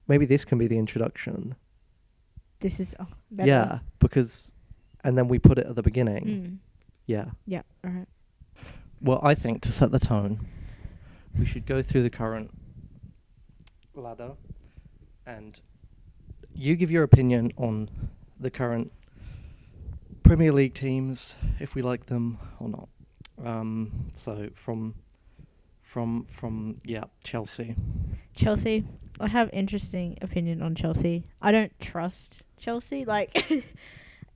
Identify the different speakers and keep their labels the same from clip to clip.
Speaker 1: maybe this can be the introduction.
Speaker 2: This is better.
Speaker 1: Yeah, because, and then we put it at the beginning.
Speaker 2: Mm.
Speaker 1: Yeah.
Speaker 2: Yeah. All right.
Speaker 1: Well, I think to set the tone, we should go through the current ladder, and you give your opinion on the current Premier League teams, if we like them or not. So from Chelsea.
Speaker 2: Chelsea. I have interesting opinion on Chelsea. I don't trust Chelsea. Like,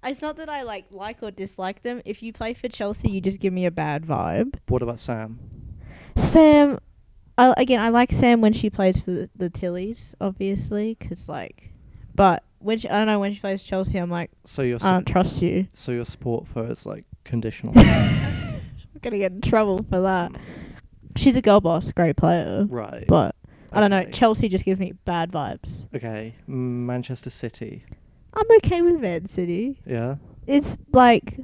Speaker 2: it's not that I like or dislike them. If you play for Chelsea, you just give me a bad vibe.
Speaker 1: What about Sam?
Speaker 2: Sam, I like Sam when she plays for the Tillies, obviously, but when I don't know, when she plays Chelsea, I'm like,
Speaker 1: So your
Speaker 2: I don't trust you.
Speaker 1: So your support for her is like conditional.
Speaker 2: I'm gonna get in trouble for that. She's a girl boss, great player,
Speaker 1: Right.
Speaker 2: but I don't know.
Speaker 1: Okay.
Speaker 2: Chelsea just gives me bad vibes.
Speaker 1: Okay. Manchester City.
Speaker 2: I'm okay with Man City.
Speaker 1: Yeah.
Speaker 2: It's like,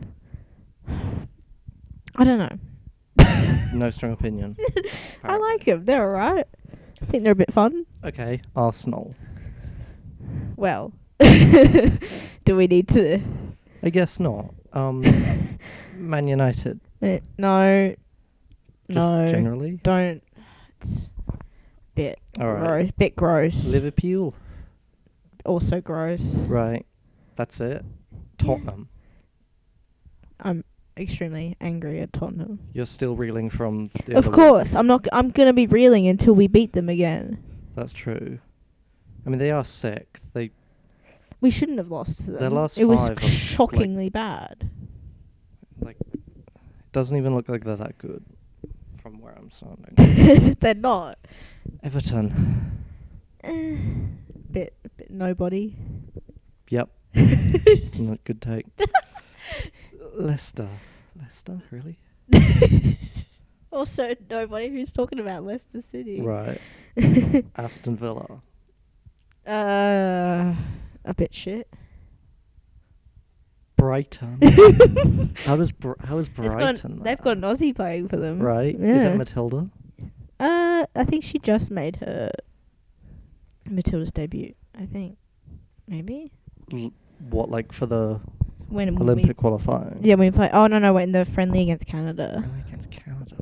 Speaker 2: I don't know.
Speaker 1: No strong opinion.
Speaker 2: I like them. They're alright. I think they're a bit fun.
Speaker 1: Okay. Arsenal.
Speaker 2: Well, do we need to?
Speaker 1: I guess not. Man United.
Speaker 2: No.
Speaker 1: Just
Speaker 2: No.
Speaker 1: generally.
Speaker 2: Don't. It's bit
Speaker 1: All right.
Speaker 2: gross. Bit gross.
Speaker 1: Liverpool.
Speaker 2: Also gross.
Speaker 1: Right. That's it. Tottenham.
Speaker 2: I'm extremely angry at Tottenham.
Speaker 1: You're still reeling from the
Speaker 2: Of
Speaker 1: other
Speaker 2: course, I'm gonna be reeling until we beat them again.
Speaker 1: That's true. I mean, they are sick.
Speaker 2: We shouldn't have lost to them.
Speaker 1: Their last
Speaker 2: it was
Speaker 1: five are,
Speaker 2: shockingly bad.
Speaker 1: Like, it doesn't even look like they're that good from where I'm standing.
Speaker 2: They're not.
Speaker 1: Everton.
Speaker 2: Bit nobody.
Speaker 1: Yep. Not good take. Leicester, really?
Speaker 2: Also, nobody. Who's talking about Leicester City?
Speaker 1: Right. Aston Villa.
Speaker 2: A bit shit.
Speaker 1: Brighton. How is Brighton?
Speaker 2: They've got an Aussie playing for them.
Speaker 1: Right.
Speaker 2: Yeah.
Speaker 1: Is that Matilda?
Speaker 2: I think she just made her Matilda's debut. I think, maybe
Speaker 1: What, like for the
Speaker 2: when
Speaker 1: Olympic qualifying?
Speaker 2: Yeah, when we play. Oh no, in the friendly against Canada.
Speaker 1: Friendly against Canada.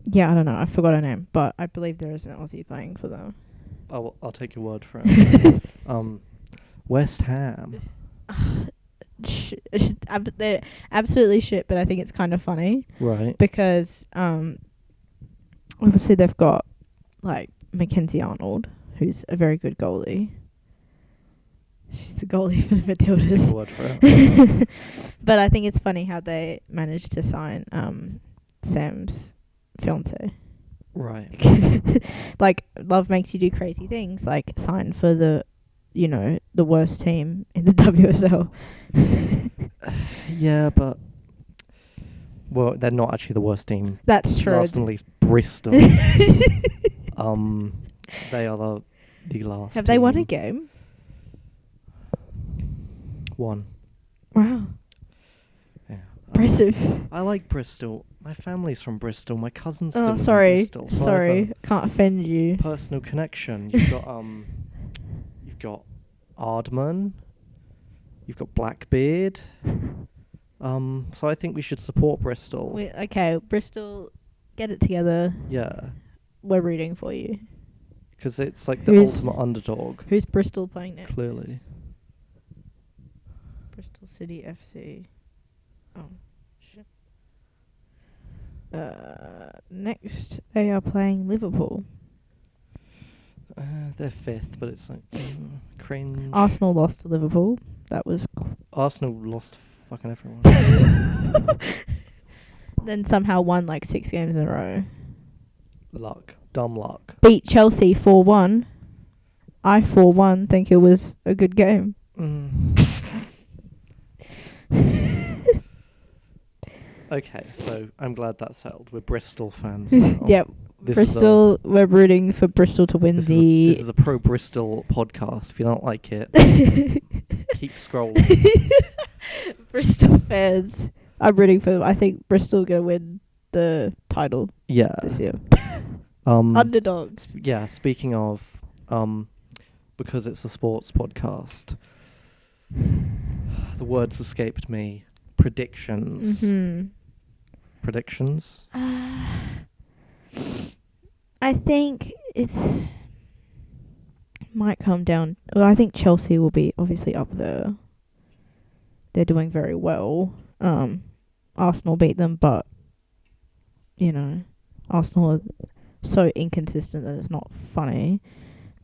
Speaker 2: Yeah, I don't know. I forgot her name, but I believe there is an Aussie playing for them.
Speaker 1: I'll take your word for it. West Ham.
Speaker 2: They're absolutely shit, but I think it's kind of funny.
Speaker 1: Right.
Speaker 2: Because obviously they've got like Mackenzie Arnold, who's a very good goalie. She's the goalie for the Matildas.
Speaker 1: Take your word for it.
Speaker 2: But I think it's funny how they managed to sign Sam's fiance.
Speaker 1: Right.
Speaker 2: Like, love makes you do crazy things. Like, sign for the worst team in the WSL.
Speaker 1: Yeah, but well, they're not actually the worst team.
Speaker 2: That's true.
Speaker 1: Last and least, Bristol. They are the last.
Speaker 2: Have they won a game?
Speaker 1: One.
Speaker 2: Wow.
Speaker 1: Yeah.
Speaker 2: Impressive.
Speaker 1: I like Bristol. My family's from Bristol. My cousin's still from
Speaker 2: Sorry.
Speaker 1: Bristol. So I have
Speaker 2: Sorry. Can't offend you.
Speaker 1: a personal connection. You've got Ardman. You've got Blackbeard. So I think we should support Bristol.
Speaker 2: Okay, Bristol, get it together.
Speaker 1: Yeah.
Speaker 2: We're rooting for you.
Speaker 1: Because it's like the
Speaker 2: Who's-
Speaker 1: ultimate underdog.
Speaker 2: Who's Bristol playing next?
Speaker 1: Clearly.
Speaker 2: Bristol City FC. Oh, shit. Next, they are playing Liverpool.
Speaker 1: They're fifth, but it's like cringe.
Speaker 2: Arsenal lost to Liverpool. That was...
Speaker 1: Arsenal lost fucking everyone.
Speaker 2: Then somehow won like 6 games in a row.
Speaker 1: Luck. Dumb luck.
Speaker 2: Beat Chelsea 4-1. I 4-1 think it was a good game.
Speaker 1: Okay, so I'm glad that's settled. We're Bristol fans now.
Speaker 2: Yep.
Speaker 1: This
Speaker 2: Bristol, we're rooting for Bristol to win
Speaker 1: This is a pro Bristol podcast. If you don't like it, keep scrolling.
Speaker 2: Bristol fans. I'm rooting for them. I think Bristol going to win the title
Speaker 1: Yeah.
Speaker 2: this year.
Speaker 1: Um.
Speaker 2: Underdogs.
Speaker 1: Yeah. Speaking of because it's a sports podcast, the words escaped me. Predictions.
Speaker 2: Mm-hmm.
Speaker 1: Predictions?
Speaker 2: I think might come down. Well, I think Chelsea will be obviously up there. They're doing very well. Arsenal beat them, but Arsenal are so inconsistent that it's not funny.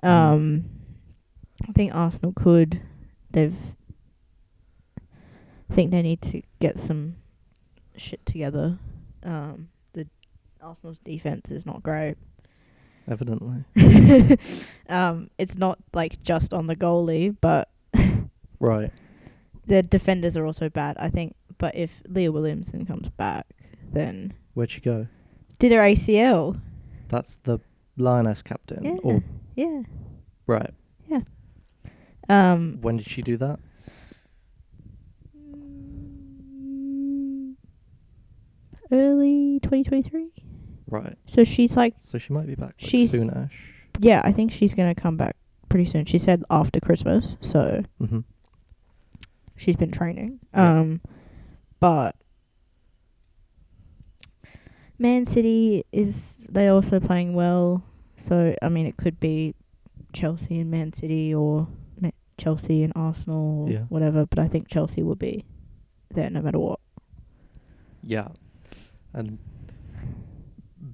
Speaker 2: I think Arsenal could. I think they need to get some shit together. The Arsenal's defense is not great.
Speaker 1: Evidently.
Speaker 2: It's not like just on the goalie, but
Speaker 1: right.
Speaker 2: The defenders are also bad, I think. But if Leah Williamson comes back, then
Speaker 1: Where'd she go?
Speaker 2: did her ACL.
Speaker 1: That's the Lioness captain.
Speaker 2: Yeah.
Speaker 1: Or
Speaker 2: Yeah.
Speaker 1: right.
Speaker 2: Yeah.
Speaker 1: When did she do that?
Speaker 2: Early 2023.
Speaker 1: Right.
Speaker 2: So she's like,
Speaker 1: So she might be back
Speaker 2: She's-
Speaker 1: soonish.
Speaker 2: yeah, I think she's gonna come back pretty soon. She said after Christmas, so
Speaker 1: Mm-hmm.
Speaker 2: she's been training.
Speaker 1: Yeah.
Speaker 2: But Man City they also playing well. So I mean, it could be Chelsea and Man City, or Chelsea and Arsenal, or
Speaker 1: Yeah.
Speaker 2: whatever. But I think Chelsea will be there no matter what.
Speaker 1: Yeah. And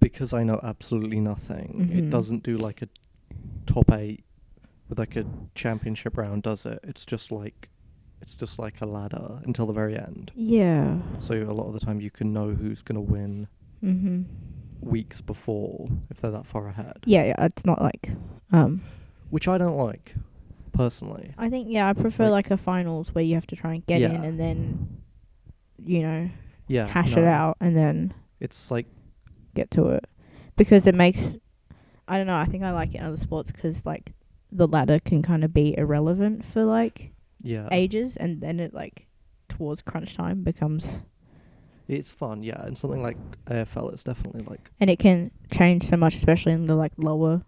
Speaker 1: because I know absolutely nothing,
Speaker 2: Mhm.
Speaker 1: it doesn't do like a top 8 with like a championship round, does it? It's just like a ladder until the very end.
Speaker 2: Yeah.
Speaker 1: So a lot of the time you can know who's going to win
Speaker 2: Mhm.
Speaker 1: weeks before if they're that far ahead.
Speaker 2: Yeah. It's not like.
Speaker 1: Which I don't like, personally.
Speaker 2: I think I prefer like a finals where you have to try and get
Speaker 1: Yeah.
Speaker 2: in and then,
Speaker 1: Yeah.
Speaker 2: hash
Speaker 1: no.
Speaker 2: it out and then
Speaker 1: It's like,
Speaker 2: get to it, because it makes. I don't know. I think I like it in other sports because like the ladder can kind of be irrelevant for like
Speaker 1: yeah.
Speaker 2: ages, and then it like towards crunch time becomes,
Speaker 1: It's fun, yeah. And something like AFL, it's definitely like,
Speaker 2: and it can change so much, especially in the like lower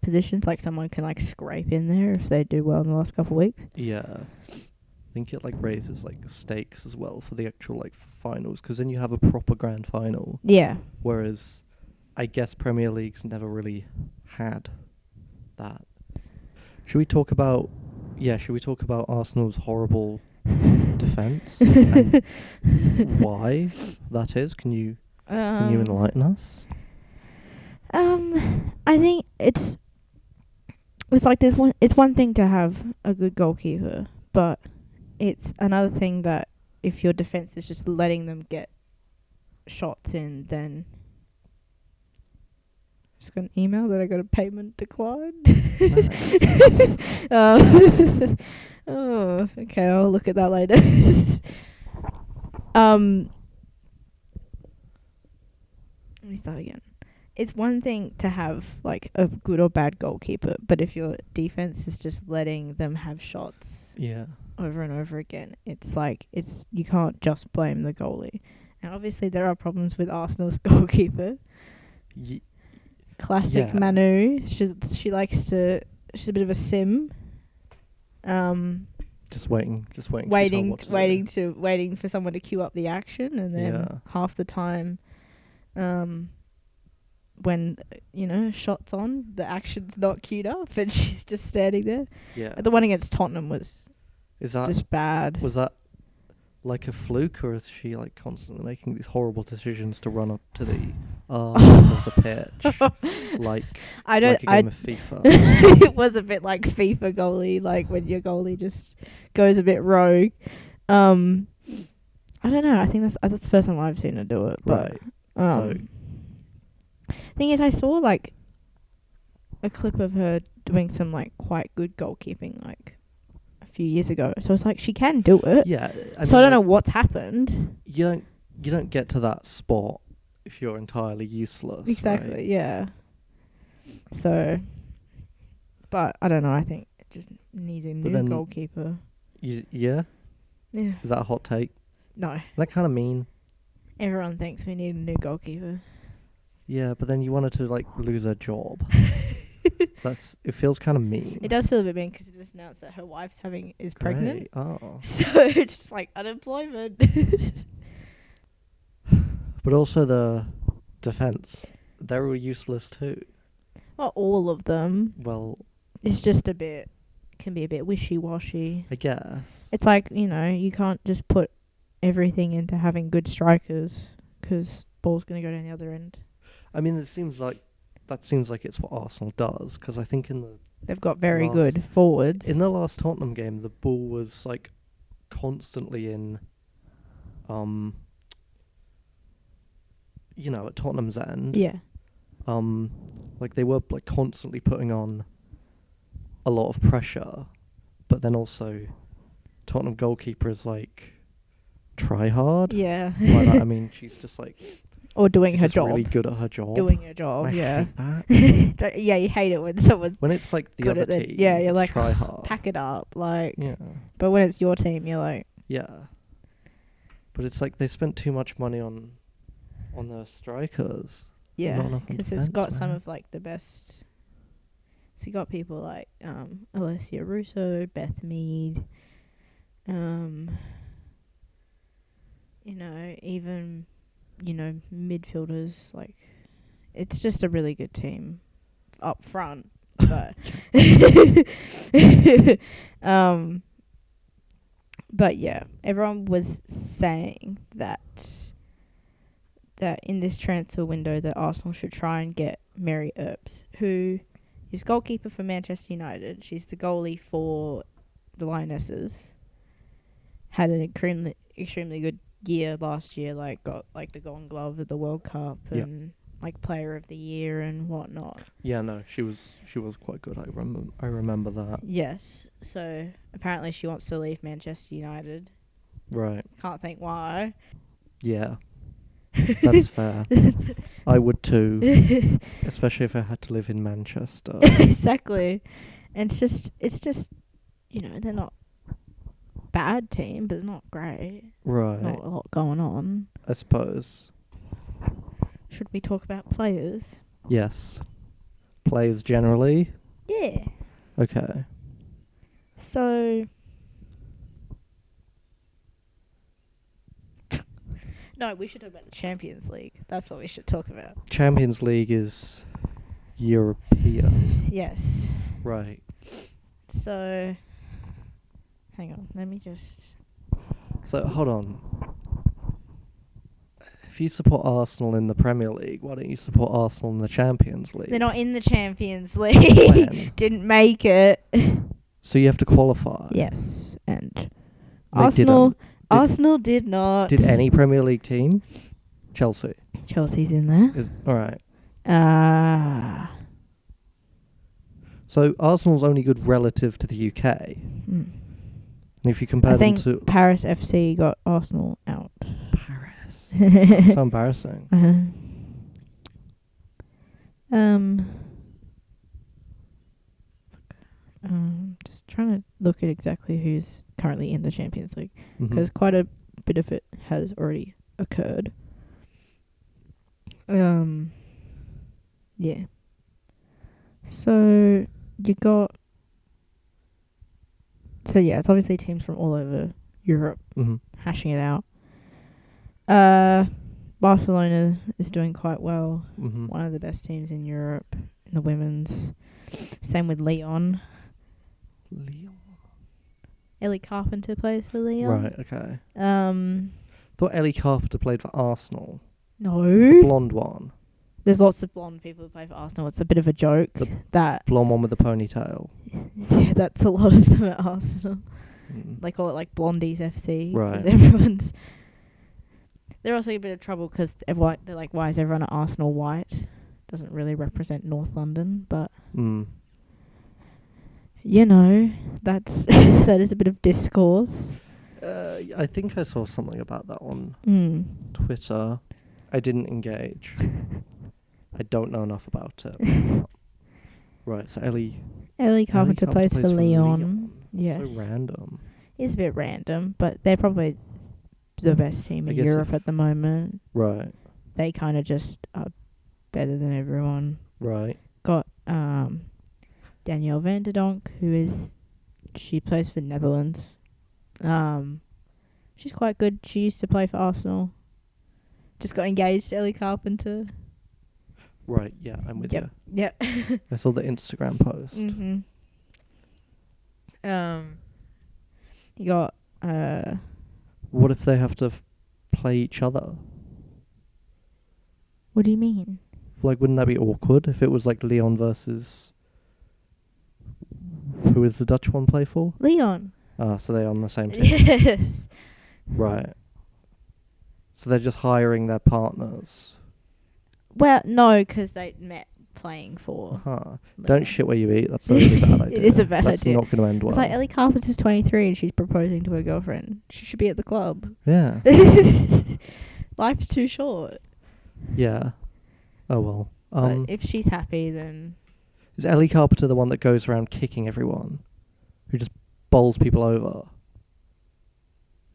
Speaker 2: positions. Like someone can like scrape in there if they do well in the last couple of weeks.
Speaker 1: yeah. I think it like raises like stakes as well for the actual like finals, because then you have a proper grand final.
Speaker 2: Yeah.
Speaker 1: Whereas I guess Premier League's never really had that. Should we talk about Arsenal's horrible defense and why that is? Can you enlighten us?
Speaker 2: I think it's like it's one thing to have a good goalkeeper, but it's another thing that if your defense is just letting them get shots in, then just got an email that I got a payment declined.
Speaker 1: Nice.
Speaker 2: Oh, okay, I'll look at that later. Let me start again. It's one thing to have like a good or bad goalkeeper, but if your defense is just letting them have shots
Speaker 1: Yeah.
Speaker 2: over and over again, it's like you can't just blame the goalie. And obviously there are problems with Arsenal's goalkeeper. Classic
Speaker 1: Yeah.
Speaker 2: Manu. She likes to. She's a bit of a sim.
Speaker 1: Just waiting. To be told what to do.
Speaker 2: Waiting for someone to queue up the action, and then
Speaker 1: Yeah.
Speaker 2: half the time, when shots on, the action's not queued up, and she's just standing there.
Speaker 1: Yeah.
Speaker 2: The one against Tottenham was
Speaker 1: Is that
Speaker 2: just bad.
Speaker 1: was that like a fluke, or is she like constantly making these horrible decisions to run up to the end of the pitch, like
Speaker 2: I don't.
Speaker 1: like a game of FIFA?
Speaker 2: It was a bit like FIFA goalie, like when your goalie just goes a bit rogue. I don't know. I think that's the first time I've seen her do it. But,
Speaker 1: Right.
Speaker 2: thing is, I saw like a clip of her doing some like quite good goalkeeping like a few years ago. So it's like she can do it.
Speaker 1: Yeah.
Speaker 2: So I don't know what's happened.
Speaker 1: You don't get to that spot if you're entirely useless.
Speaker 2: Exactly.
Speaker 1: Right?
Speaker 2: Yeah. So, but I don't know. I think it just need a new
Speaker 1: then
Speaker 2: goalkeeper.
Speaker 1: Yeah.
Speaker 2: Yeah.
Speaker 1: Is that a hot take?
Speaker 2: No.
Speaker 1: Is that kind of mean?
Speaker 2: Everyone thinks we need a new goalkeeper.
Speaker 1: Yeah, but then you wanted to like lose her job. It feels kind of mean.
Speaker 2: It does feel a bit mean because it just announced that her wife's is pregnant.
Speaker 1: Great. Oh.
Speaker 2: So it's just like unemployment.
Speaker 1: But also the defense, they were useless too.
Speaker 2: Not all of them.
Speaker 1: Well,
Speaker 2: It's just can be a bit wishy-washy.
Speaker 1: I guess.
Speaker 2: It's like, you can't just put everything into having good strikers because ball's going to go down the other end.
Speaker 1: I mean, that seems like it's what Arsenal does, because I think
Speaker 2: They've got very good forwards.
Speaker 1: in the last Tottenham game, the ball was like constantly in, at Tottenham's end.
Speaker 2: Yeah.
Speaker 1: Like they were like constantly putting on a lot of pressure, but then also Tottenham goalkeeper is like try hard.
Speaker 2: Yeah.
Speaker 1: By that I mean she's just like
Speaker 2: or doing
Speaker 1: she's
Speaker 2: her
Speaker 1: just
Speaker 2: job.
Speaker 1: really good at her job.
Speaker 2: Doing her job,
Speaker 1: I
Speaker 2: yeah.
Speaker 1: hate that.
Speaker 2: Yeah, you hate it when someone's
Speaker 1: When it's like the
Speaker 2: good
Speaker 1: other
Speaker 2: at it.
Speaker 1: team,
Speaker 2: Yeah, you're
Speaker 1: it's
Speaker 2: like,
Speaker 1: try hard.
Speaker 2: pack it up, like.
Speaker 1: Yeah.
Speaker 2: But when it's your team, you're like.
Speaker 1: Yeah. But it's like they spent too much money on the strikers.
Speaker 2: Yeah,
Speaker 1: Not enough on
Speaker 2: because it's got
Speaker 1: defence,
Speaker 2: some
Speaker 1: man.
Speaker 2: of like the best. So you got people like Alessia Russo, Beth Mead, even midfielders. Like, it's just a really good team up front, but but yeah, everyone was saying that in this transfer window that Arsenal should try and get Mary Earps, who is goalkeeper for Manchester United. She's the goalie for the Lionesses. Had an extremely good year last year, like got like the Golden Glove at the World Cup and like Player of the Year and whatnot.
Speaker 1: Yeah, no, she was quite good. I remember that.
Speaker 2: Yes. So apparently she wants to leave Manchester United.
Speaker 1: Right.
Speaker 2: Can't think why.
Speaker 1: Yeah. That's fair. I would too, especially if I had to live in Manchester.
Speaker 2: Exactly. And it's just they're not bad team, but it's not great.
Speaker 1: Right.
Speaker 2: Not a lot going on.
Speaker 1: I suppose.
Speaker 2: Should we talk about players?
Speaker 1: Yes. Players generally?
Speaker 2: Yeah.
Speaker 1: Okay.
Speaker 2: So no, we should talk about the Champions League. That's what we should talk about.
Speaker 1: Champions League is European.
Speaker 2: Yes.
Speaker 1: Right.
Speaker 2: So hang on, let me just
Speaker 1: So hold on. If you support Arsenal in the Premier League, why don't you support Arsenal in the Champions League?
Speaker 2: They're not in the Champions League.
Speaker 1: When?
Speaker 2: Didn't make it.
Speaker 1: So you have to qualify.
Speaker 2: Yes. And
Speaker 1: They
Speaker 2: Arsenal
Speaker 1: didn't.
Speaker 2: Arsenal did not.
Speaker 1: Did any Premier League team? Chelsea.
Speaker 2: Chelsea's in there.
Speaker 1: All right.
Speaker 2: So
Speaker 1: So Arsenal's only good relative to the UK. And if you compare
Speaker 2: I think
Speaker 1: them to
Speaker 2: Paris FC got Arsenal out.
Speaker 1: Paris, that's so embarrassing.
Speaker 2: Just trying to look at exactly who's currently in the Champions League,
Speaker 1: Mhm.
Speaker 2: because quite a bit of it has already occurred. Yeah. So you got. So yeah, it's obviously teams from all over Europe
Speaker 1: Mhm.
Speaker 2: hashing it out. Barcelona is doing quite well.
Speaker 1: Mhm.
Speaker 2: One of the best teams in Europe in the women's. Same with Lyon.
Speaker 1: Lyon.
Speaker 2: Ellie Carpenter plays for Lyon.
Speaker 1: Right. Okay.
Speaker 2: Um,
Speaker 1: Thought Ellie Carpenter played for Arsenal. The
Speaker 2: no.
Speaker 1: blonde one.
Speaker 2: There's lots of blonde people who play for Arsenal. It's a bit of a joke that
Speaker 1: Blonde one with the ponytail.
Speaker 2: yeah, that's a lot of them at Arsenal.
Speaker 1: Mm.
Speaker 2: They call it like Blondies FC. 'Cause
Speaker 1: Right.
Speaker 2: everyone's. They're also in a bit of trouble because they're like, why is everyone at Arsenal white? Doesn't really represent North London, but
Speaker 1: Mm.
Speaker 2: that's that is a bit of discourse.
Speaker 1: I think I saw something about that on
Speaker 2: Mm.
Speaker 1: Twitter. I didn't engage. I don't know enough about it. Right, so Ellie
Speaker 2: Carpenter plays for Lyon.
Speaker 1: It's
Speaker 2: Yes.
Speaker 1: so random.
Speaker 2: It's a bit random, but they're probably the best team
Speaker 1: I
Speaker 2: in
Speaker 1: guess
Speaker 2: Europe
Speaker 1: if-
Speaker 2: at the moment.
Speaker 1: Right,
Speaker 2: They kind of just are better than everyone.
Speaker 1: right.
Speaker 2: Got Danielle van der Donk, she plays for Netherlands. She's quite good. She used to play for Arsenal. Just got engaged to Ellie Carpenter.
Speaker 1: Right, yeah, I'm with you.
Speaker 2: Yep.
Speaker 1: I saw the Instagram post.
Speaker 2: Mm-hmm. You got
Speaker 1: What if they have to play each other?
Speaker 2: what do you mean?
Speaker 1: Like, wouldn't that be awkward if it was like Leon versus... Who is the Dutch one play for?
Speaker 2: Leon.
Speaker 1: Ah, so they're on the same team.
Speaker 2: Yes.
Speaker 1: Right. So they're just hiring their partners.
Speaker 2: Well, no, because they met playing for.
Speaker 1: Don't shit where you eat. That's a really bad idea.
Speaker 2: It is a bad
Speaker 1: That's
Speaker 2: idea.
Speaker 1: not going to end well.
Speaker 2: It's like Ellie Carpenter's 23 and she's proposing to her girlfriend. She should be at the club.
Speaker 1: Yeah.
Speaker 2: Life's too short.
Speaker 1: Yeah. Oh well.
Speaker 2: But if she's happy, then...
Speaker 1: Is Ellie Carpenter the one that goes around kicking everyone? Who just bowls people over?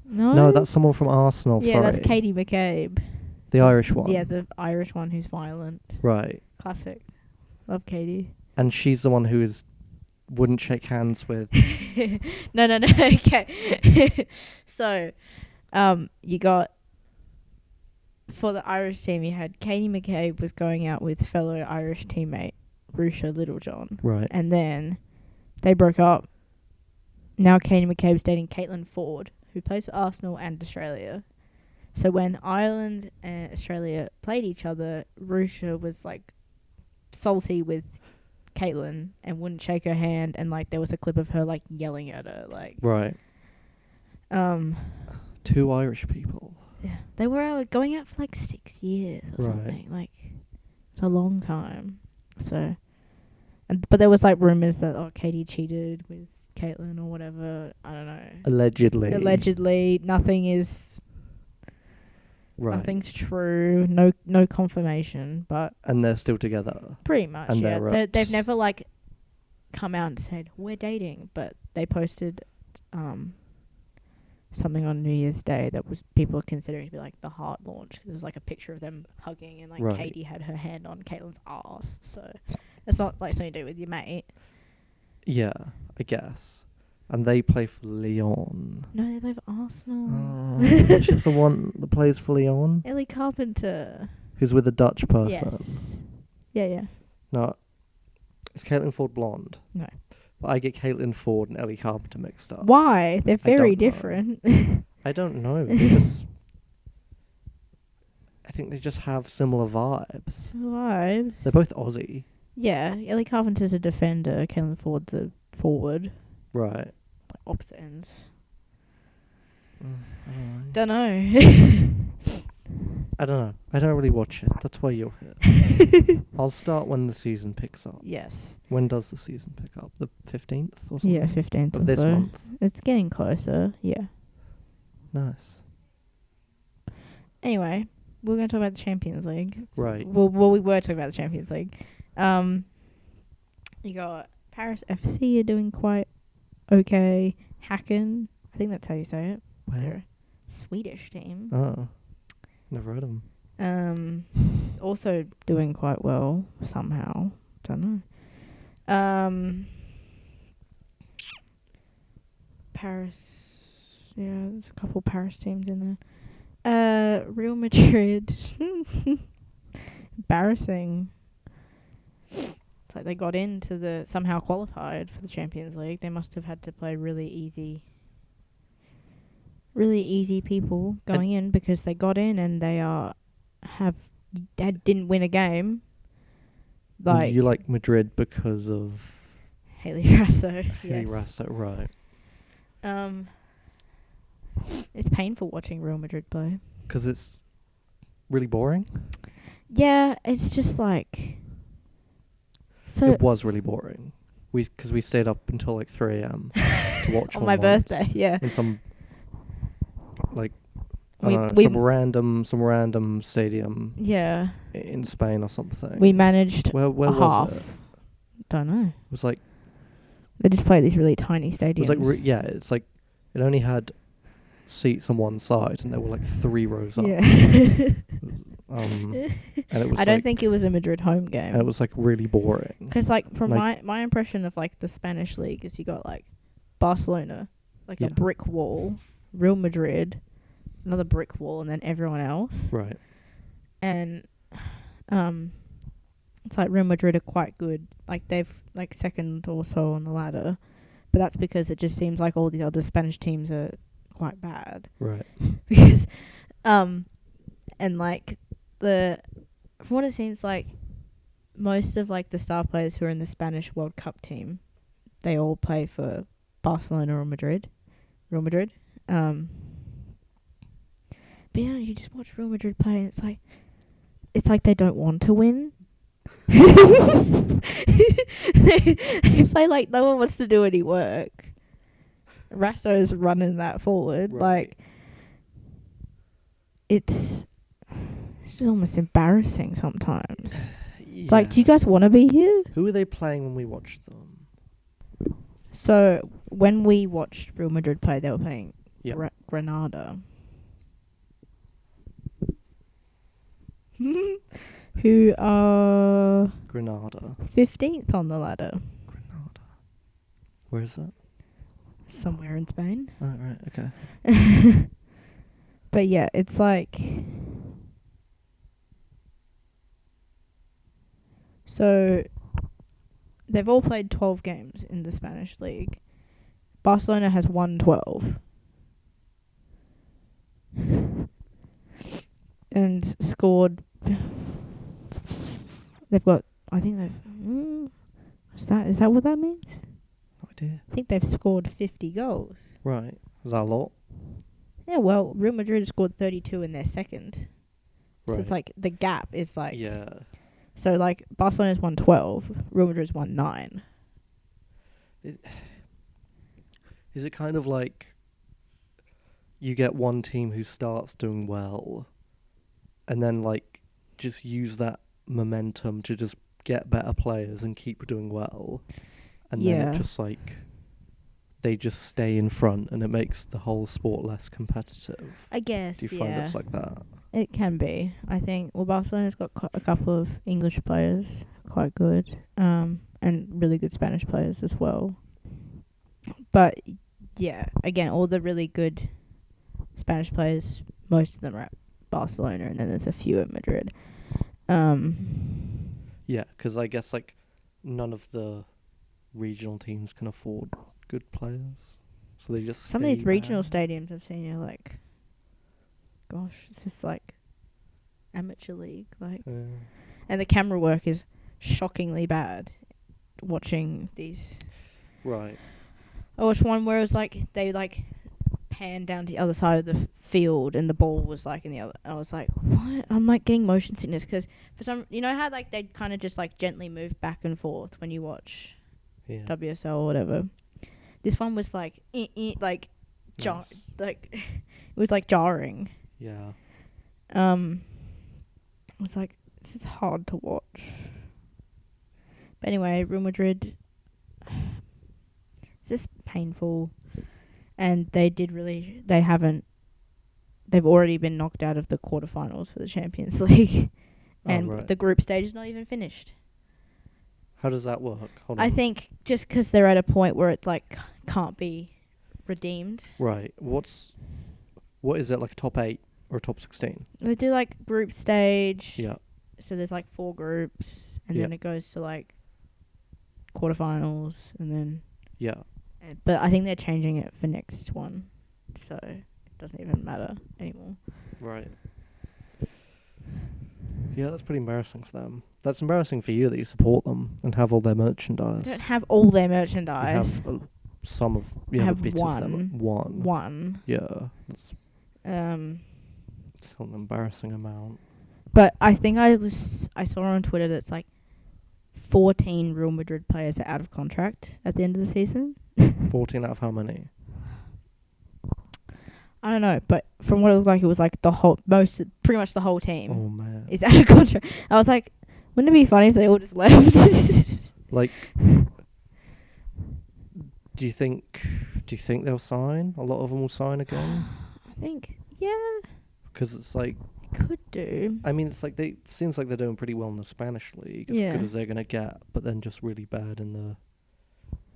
Speaker 2: No?
Speaker 1: No, that's someone from Arsenal,
Speaker 2: Yeah,
Speaker 1: sorry.
Speaker 2: that's Katie McCabe.
Speaker 1: The Irish one.
Speaker 2: Yeah, the Irish one who's violent.
Speaker 1: Right.
Speaker 2: Classic. Love Katie.
Speaker 1: And she's the one who wouldn't shake hands with...
Speaker 2: No, okay. So, you got... For the Irish team, you had Katie McCabe was going out with fellow Irish teammate Rusha Littlejohn.
Speaker 1: Right.
Speaker 2: And then they broke up. Now Katie McCabe's dating Caitlin Ford, who plays for Arsenal and Australia. So when Ireland and Australia played each other, Rusha was like salty with Caitlin and wouldn't shake her hand, and like there was a clip of her like yelling at her, like
Speaker 1: Right. Two Irish people.
Speaker 2: Yeah, they were going out for like 6 years or something. Like it's a long time. So, but there was like rumors that Katie cheated with Caitlin or whatever. I don't know. Allegedly, nothing is.
Speaker 1: Right.
Speaker 2: Nothing's true. No confirmation, but.
Speaker 1: And they're still together.
Speaker 2: Pretty much.
Speaker 1: And
Speaker 2: yeah, they've never like come out and said we're dating, but they posted something on New Year's Day that was people are considering to be like the heart launch, because there's like a picture of them hugging and like
Speaker 1: Right.
Speaker 2: Katie had her hand on Caitlin's ass. So it's not like something to do with your mate.
Speaker 1: Yeah, I guess. And they play for Lyon.
Speaker 2: No, they play for Arsenal.
Speaker 1: Which is the one that plays for Lyon?
Speaker 2: Ellie Carpenter.
Speaker 1: Who's with a Dutch person.
Speaker 2: Yes. Yeah.
Speaker 1: No. Is Caitlin Ford blonde?
Speaker 2: No.
Speaker 1: But I get Caitlin Ford and Ellie Carpenter mixed up.
Speaker 2: Why? They're
Speaker 1: I don't
Speaker 2: very
Speaker 1: know.
Speaker 2: different.
Speaker 1: I don't know. They just... I think they just have similar vibes.
Speaker 2: Vibes.
Speaker 1: They're both Aussie.
Speaker 2: Yeah, Ellie Carpenter's a defender. Caitlin Ford's a forward.
Speaker 1: Right.
Speaker 2: Like opposite ends.
Speaker 1: I
Speaker 2: Don't know.
Speaker 1: don't know. I don't really watch it. That's why you're here. I'll start when the season picks up.
Speaker 2: Yes.
Speaker 1: When does the season pick up? The 15th or something?
Speaker 2: Yeah, 15th
Speaker 1: Of this month.
Speaker 2: It's getting closer. Yeah.
Speaker 1: Nice.
Speaker 2: Anyway, we're going to talk about the Champions League.
Speaker 1: Right.
Speaker 2: Well, we were talking about the Champions League. You got Paris FC are doing quite okay. Hacken, I think that's how you say it.
Speaker 1: Where?
Speaker 2: They're a Swedish team.
Speaker 1: Oh. Never heard of them.
Speaker 2: Also doing quite well somehow. Don't know. Paris. Yeah, there's a couple Paris teams in there. Real Madrid. Embarrassing. It's like they got into somehow qualified for the Champions League. They must have had to play really easy people going in, because they got in and they didn't win a game. Like
Speaker 1: you like Madrid because of
Speaker 2: Haley Rasso.
Speaker 1: Haley Rasso, right?
Speaker 2: It's painful watching Real Madrid play.
Speaker 1: Because it's really boring.
Speaker 2: Yeah, it's just like. So
Speaker 1: it was really boring. Because we stayed up until like 3 a.m. to watch
Speaker 2: on my
Speaker 1: highlights
Speaker 2: birthday. Yeah.
Speaker 1: in some like
Speaker 2: We-
Speaker 1: I don't
Speaker 2: we-
Speaker 1: know, some random stadium
Speaker 2: Yeah.
Speaker 1: in Spain or something.
Speaker 2: We managed
Speaker 1: where
Speaker 2: a
Speaker 1: was
Speaker 2: half.
Speaker 1: it?
Speaker 2: Don't know.
Speaker 1: It was like
Speaker 2: They just play these really tiny stadiums.
Speaker 1: it was like it's like it only had seats on one side and there were like 3 rows up.
Speaker 2: Yeah.
Speaker 1: I and it was
Speaker 2: I don't
Speaker 1: like,
Speaker 2: think it was a Madrid home game.
Speaker 1: and it was like really boring.
Speaker 2: Because like from
Speaker 1: like-
Speaker 2: my impression of like the Spanish league is you got like Barcelona, like
Speaker 1: Yeah.
Speaker 2: a brick wall, Real Madrid, another brick wall, and then everyone else.
Speaker 1: Right.
Speaker 2: And it's like Real Madrid are quite good. Like they've like second or so on the ladder, but that's because it just seems like all the other Spanish teams are quite bad.
Speaker 1: Right.
Speaker 2: Because and like from what it seems like, most of like the star players who are in the Spanish World Cup team, they all play for Barcelona or Real Madrid. But yeah, you just watch Real Madrid play and it's like they don't want to win. they play like no one wants to do any work. Rasto's running that forward.
Speaker 1: Right.
Speaker 2: Like it's almost embarrassing sometimes.
Speaker 1: Yeah.
Speaker 2: It's like, do you guys want to be here?
Speaker 1: Who were they playing when we watched them?
Speaker 2: So when we watched Real Madrid play, they were playing
Speaker 1: Yeah.
Speaker 2: Granada, who are
Speaker 1: Granada.
Speaker 2: 15th on the ladder,
Speaker 1: Granada. Where is that?
Speaker 2: somewhere in Spain.
Speaker 1: Oh, right. Okay.
Speaker 2: But yeah, it's like, so they've all played 12 games in the Spanish league. Barcelona has won 12. And scored. They've got. I think they've. What's that? Is that what that means?
Speaker 1: No idea.
Speaker 2: I think they've scored 50 goals.
Speaker 1: Right. Is that a lot?
Speaker 2: Yeah, well, Real Madrid scored 32 in their second.
Speaker 1: Right.
Speaker 2: So it's like the gap is like.
Speaker 1: Yeah.
Speaker 2: So like Barcelona's won 12, Real Madrid's won 9.
Speaker 1: Is it kind of like you get one team who starts doing well and then like just use that momentum to just get better players and keep doing well, and then
Speaker 2: Yeah.
Speaker 1: it just like they just stay in front and it makes the whole sport less competitive?
Speaker 2: I guess,
Speaker 1: Do you find
Speaker 2: yeah.
Speaker 1: it's like that?
Speaker 2: It can be. I think, well, Barcelona's got a couple of English players, quite good, and really good Spanish players as well. But, yeah, again, all the really good Spanish players, most of them are at Barcelona, and then there's a few at Madrid.
Speaker 1: Yeah, because I guess like none of the regional teams can afford good players, so they just
Speaker 2: Some of these
Speaker 1: stay
Speaker 2: regional
Speaker 1: bad.
Speaker 2: stadiums I've seen, you're like, gosh, this is like amateur league, like.
Speaker 1: Yeah.
Speaker 2: And the camera work is shockingly bad. Watching these,
Speaker 1: Right.
Speaker 2: I watched one where it was like they like panned down to the other side of the field and the ball was like in the other. I was like, what? I'm like getting motion sickness because for some, you know how like they kind of just like gently move back and forth when you watch
Speaker 1: Yeah.
Speaker 2: WSL or whatever. This one was like like
Speaker 1: Nice.
Speaker 2: like it was like jarring.
Speaker 1: Yeah.
Speaker 2: I was like, this is hard to watch. But anyway, Real Madrid, it's just painful. And they've already been knocked out of the quarterfinals for the Champions League. And
Speaker 1: right.
Speaker 2: the group stage is not even finished.
Speaker 1: How does that work? Hold
Speaker 2: I
Speaker 1: on.
Speaker 2: think just 'cause they're at a point where it's like can't be redeemed.
Speaker 1: Right. What is it, like a top 8 or a top 16?
Speaker 2: They do like group stage.
Speaker 1: Yeah.
Speaker 2: So there's like 4 groups, and
Speaker 1: Yeah.
Speaker 2: then it goes to like quarterfinals, and then.
Speaker 1: Yeah.
Speaker 2: But I think they're changing it for next one, so it doesn't even matter anymore.
Speaker 1: Right. Yeah, that's pretty embarrassing for them. That's embarrassing for you that you support them and have all their
Speaker 2: I
Speaker 1: merchandise.
Speaker 2: don't have all their
Speaker 1: You
Speaker 2: merchandise.
Speaker 1: have some of. You
Speaker 2: I
Speaker 1: have a
Speaker 2: have
Speaker 1: bit of them. One.
Speaker 2: One.
Speaker 1: Yeah. That's still an embarrassing amount.
Speaker 2: But I think I saw on Twitter that it's like 14 Real Madrid players are out of contract at the end of the season.
Speaker 1: 14 out of how many?
Speaker 2: I don't know, but from what it looked like, it was like pretty much the whole team
Speaker 1: Oh, man.
Speaker 2: is out of contract. I was like, wouldn't it be funny if they all just left?
Speaker 1: Like, do you think they'll sign? A lot of them will sign again?
Speaker 2: I think, yeah,
Speaker 1: Because it's like,
Speaker 2: could do.
Speaker 1: I mean, it's like seems like they're doing pretty well in the Spanish league, as
Speaker 2: Yeah.
Speaker 1: good as they're gonna get, but then just really bad in the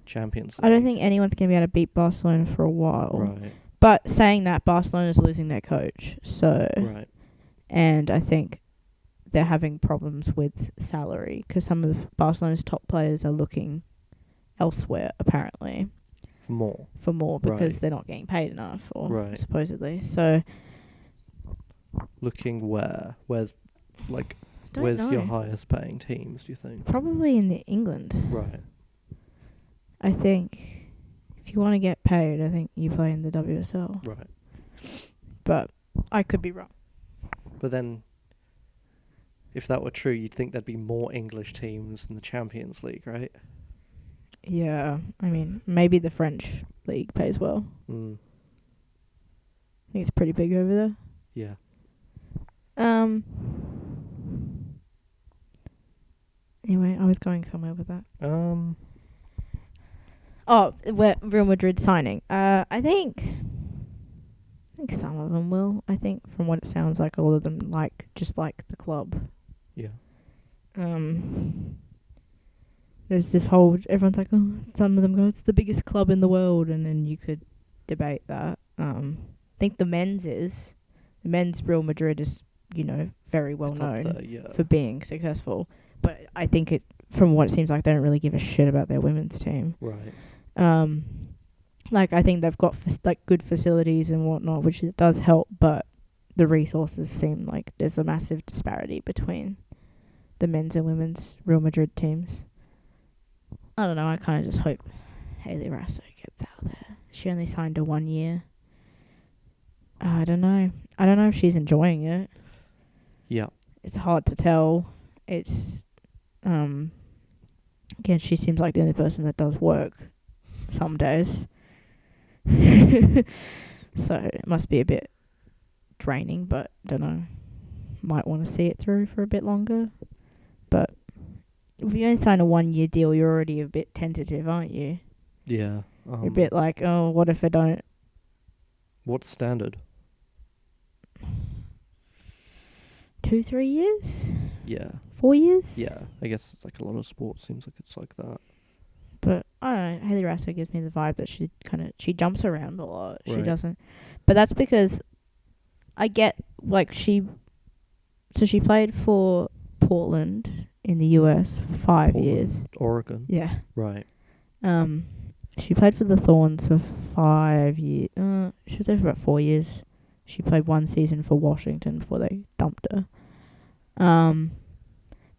Speaker 1: Champions League.
Speaker 2: I don't think anyone's going to be able to beat Barcelona for a while.
Speaker 1: Right.
Speaker 2: But saying that, Barcelona's losing their coach. So,
Speaker 1: Right.
Speaker 2: and I think they're having problems with salary because some of Barcelona's top players are looking elsewhere, apparently,
Speaker 1: For more.
Speaker 2: because
Speaker 1: Right.
Speaker 2: they're not getting paid enough, or
Speaker 1: Right.
Speaker 2: supposedly. So,
Speaker 1: Looking where? Where's
Speaker 2: don't
Speaker 1: where's
Speaker 2: know.
Speaker 1: your highest paying teams, do you think?
Speaker 2: Probably in England.
Speaker 1: Right.
Speaker 2: I think if you want to get paid, I think you play in the WSL.
Speaker 1: Right.
Speaker 2: But I could be wrong.
Speaker 1: But then, if that were true, you'd think there'd be more English teams in the Champions League, right?
Speaker 2: Yeah, I mean, maybe the French league pays well.
Speaker 1: Mm.
Speaker 2: I think it's pretty big over there.
Speaker 1: Yeah.
Speaker 2: Anyway, I was going somewhere with that.
Speaker 1: Um.
Speaker 2: Real Madrid signing. I think some of them will. I think from what it sounds like, all of them just like the club.
Speaker 1: Yeah.
Speaker 2: There's this whole everyone's like, oh, some of them go, it's the biggest club in the world, and then you could debate that. I think the men's Real Madrid is, very well
Speaker 1: It's up
Speaker 2: known
Speaker 1: there, yeah.
Speaker 2: for being successful. But I think from what it seems like, they don't really give a shit about their women's team.
Speaker 1: Right.
Speaker 2: I think they've got good facilities and whatnot, which it does help, but the resources seem like there's a massive disparity between the men's and women's Real Madrid teams. I don't know. I kind of just hope Hayley Raso gets out of there. She only signed a 1 year. I don't know. I don't know if she's enjoying it.
Speaker 1: Yeah.
Speaker 2: It's hard to tell. It's again, she seems like the only person that does work some days. So it must be a bit draining, but don't know. Might want to see it through for a bit longer. But if you only sign a 1 year deal, you're already a bit tentative, aren't you?
Speaker 1: Yeah.
Speaker 2: You're a bit like, oh, what if I don't?
Speaker 1: What's standard?
Speaker 2: 2-3 years?
Speaker 1: Yeah.
Speaker 2: 4 years?
Speaker 1: Yeah. I guess it's like a lot of sports seems like it's like that.
Speaker 2: But I don't know. Hayley Raso gives me the vibe that she jumps around a lot. She
Speaker 1: Right.
Speaker 2: doesn't. But that's because I get she played for Portland in the US for 5 years.
Speaker 1: Portland, Oregon.
Speaker 2: Yeah.
Speaker 1: Right.
Speaker 2: She played for the Thorns for 5 years. She was there for about 4 years. She played 1 season for Washington before they dumped her.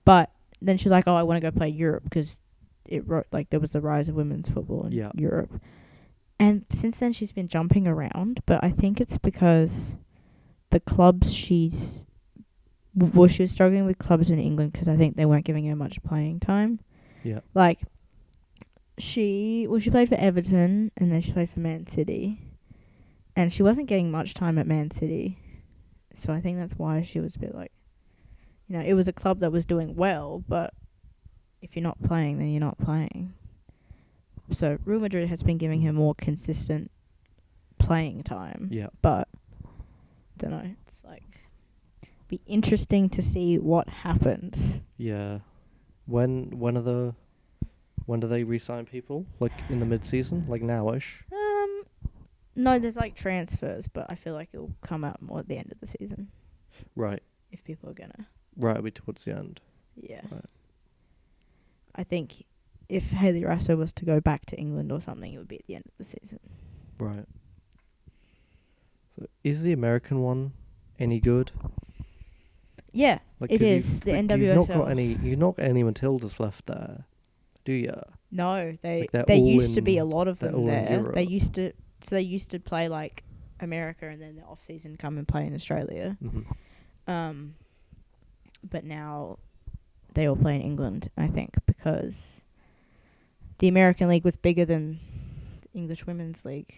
Speaker 2: But then she's like, oh, I want to go play Europe because there was the rise of women's football in Europe. And since then she's been jumping around, but I think it's because the clubs she was struggling with clubs in England because I think they weren't giving her much playing time.
Speaker 1: Yeah.
Speaker 2: She played for Everton and then she played for Man City. And she wasn't getting much time at Man City. So I think that's why she was a bit it was a club that was doing well, but if you're not playing, then you're not playing. So Real Madrid has been giving her more consistent playing time.
Speaker 1: Yeah.
Speaker 2: But, don't know, it's be interesting to see what happens.
Speaker 1: Yeah. When do they re-sign people? In the mid-season? Nowish?
Speaker 2: No, there's transfers, but I feel like it'll come out more at the end of the season.
Speaker 1: Right.
Speaker 2: If people are gonna.
Speaker 1: Right, it'll be towards the end.
Speaker 2: Yeah.
Speaker 1: Right.
Speaker 2: I think if Hayley Raso was to go back to England or something, it would be at the end of the season.
Speaker 1: Right. So is the American one any good?
Speaker 2: Yeah, it is. The NWSL.
Speaker 1: You've not got any Matildas left there, do you?
Speaker 2: No, there
Speaker 1: they're all
Speaker 2: used to be a lot of them there.
Speaker 1: Europe.
Speaker 2: They used to play America and then the off season come and play in Australia.
Speaker 1: Mm-hmm.
Speaker 2: But now they all play in England, I think, because the American League was bigger than the English Women's League.